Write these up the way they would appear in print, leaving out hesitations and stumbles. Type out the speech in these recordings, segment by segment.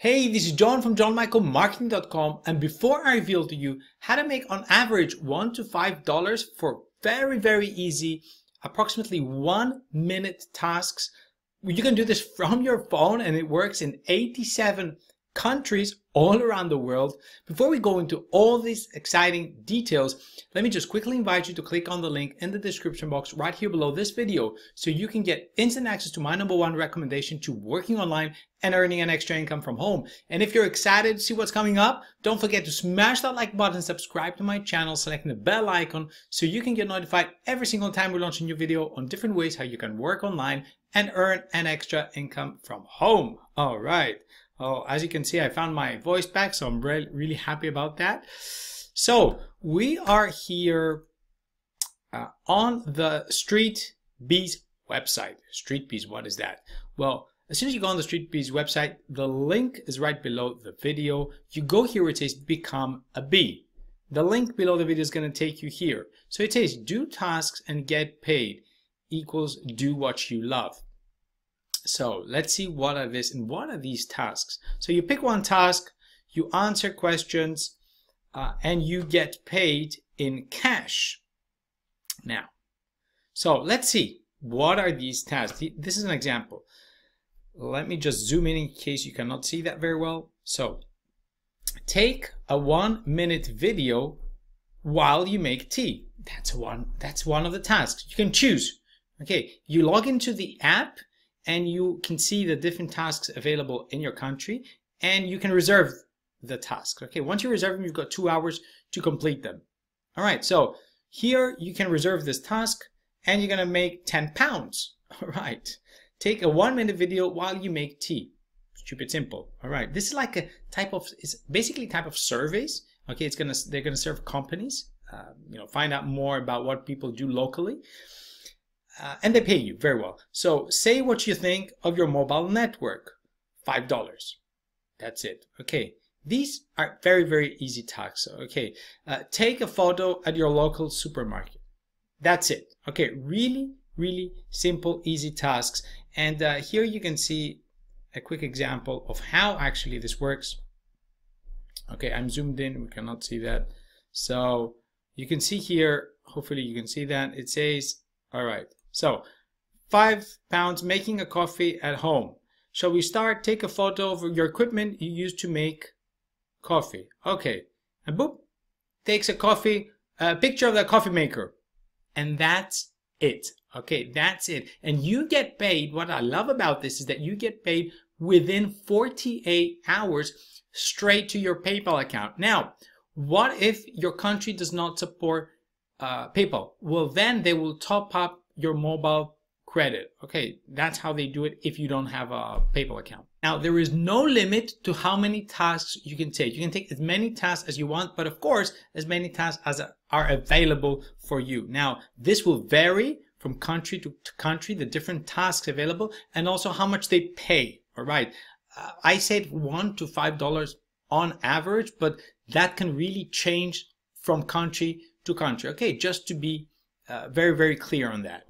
Hey, this is John from johnmichaelmarketing.com, and before I reveal to you how to make on average $1 to $5 for very easy, approximately 1-minute tasks, you can do this from your phone and it works in 87 countries all around the world. Before we go into all these exciting details, let me just quickly invite you to click on the link in the description box right here below this video so you can get instant access to my #1 recommendation to working online and earning an extra income from home. And if you're excited to see what's coming up, don't forget to smash that like button, subscribe to my channel, selecting the bell icon so you can get notified every single time we launch a new video on different ways how you can work online and earn an extra income from home. All right. Oh, as you can see, I found my voice back, so I'm really happy about that. So we are here on the Street Bees website. Street Bees, what is that? Well, as soon as you go on the Street Bees website, the link is right below the video. You go here where it says Become a Bee. The link below the video is going to take you here. So it says do tasks and get paid equals do what you love. So let's see what are this and what are these tasks. So you pick one task, you answer questions, and you get paid in cash. Now, so let's see, what are these tasks? This is an example. Let me just zoom in case you cannot see that very well. So take a 1-minute video while you make tea. That's one of the tasks. You can choose. Okay, you log into the app and you can see the different tasks available in your country, and you can reserve the tasks. Okay, once you reserve them, you've got 2 hours to complete them. All right, so here you can reserve this task and you're gonna make £10. All right, take a 1-minute video while you make tea. Stupid simple. All right, this is like a type of, it's basically a type of surveys. Okay, they're gonna serve companies, find out more about what people do locally. And they pay you very well. So say what you think of your mobile network. $5. That's it. Okay. These are very easy tasks. Okay. Take a photo at your local supermarket. That's it. Okay. Really simple, easy tasks. And here you can see a quick example of how actually this works. Okay. I'm zoomed in. We cannot see that. So you can see here, hopefully you can see that. It says, all right. So, £5 making a coffee at home. Shall we start? Take a photo of your equipment you use to make coffee. Okay. And boop, takes a picture of the coffee maker. And that's it. Okay, that's it. And you get paid. What I love about this is that you get paid within 48 hours straight to your PayPal account. Now, what if your country does not support PayPal? Well, then they will top up your mobile credit. Okay, that's how they do it if you don't have a PayPal account. Now, there is no limit to how many tasks you can take. You can take as many tasks as you want, but of course, as many tasks as are available for you. Now, this will vary from country to country, the different tasks available, and also how much they pay. All right, I said $1 to $5 on average, but that can really change from country to country. Okay, just to be very clear on that.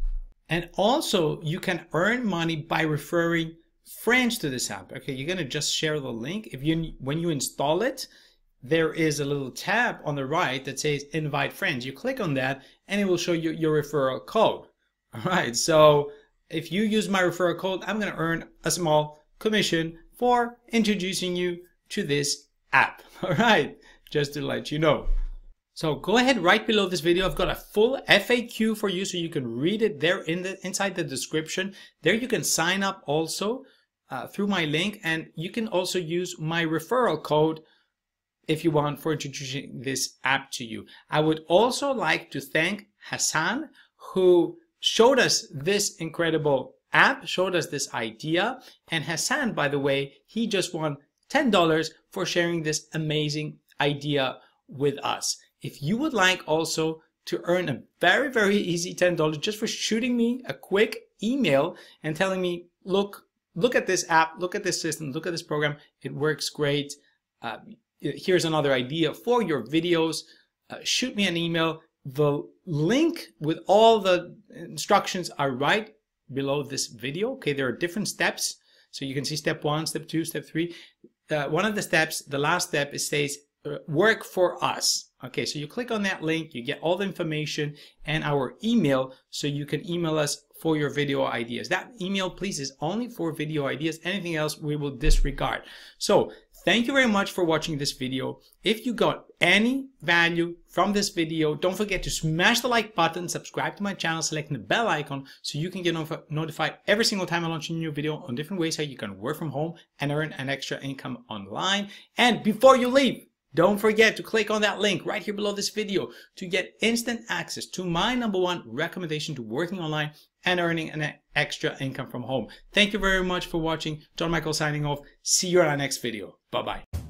And also you can earn money by referring friends to this app. Okay, you're gonna just share the link. When you install it, there is a little tab on the right that says invite friends. You click on that and it will show you your referral code. All right, so if you use my referral code, I'm gonna earn a small commission for introducing you to this app. All right, just to let you know. So go ahead, right below this video, I've got a full FAQ for you so you can read it there inside the description. There you can sign up also through my link, and you can also use my referral code if you want for introducing this app to you. I would also like to thank Hassan, who showed us this incredible app, showed us this idea. And Hassan, by the way, he just won $10 for sharing this amazing idea with us. If you would like also to earn a very easy $10 just for shooting me a quick email and telling me, look at this app, look at this system, look at this program, it works great. Here's another idea for your videos. Shoot me an email. The link with all the instructions are right below this video. Okay, there are different steps. So you can see step 1, step 2, step 3. one of the steps, the last step, it says work for us. Okay, so you click on that link, you get all the information and our email, so you can email us for your video ideas. That email, please, is only for video ideas. Anything else we will disregard. So thank you very much for watching this video. If you got any value from this video, don't forget to smash the like button, subscribe to my channel, selecting the bell icon so you can get notified every single time I launch a new video on different ways how you can work from home and earn an extra income online. And before you leave, don't forget to click on that link right here below this video to get instant access to my #1 recommendation to working online and earning an extra income from home. Thank you very much for watching. John Michael signing off. See you on our next video. Bye-bye.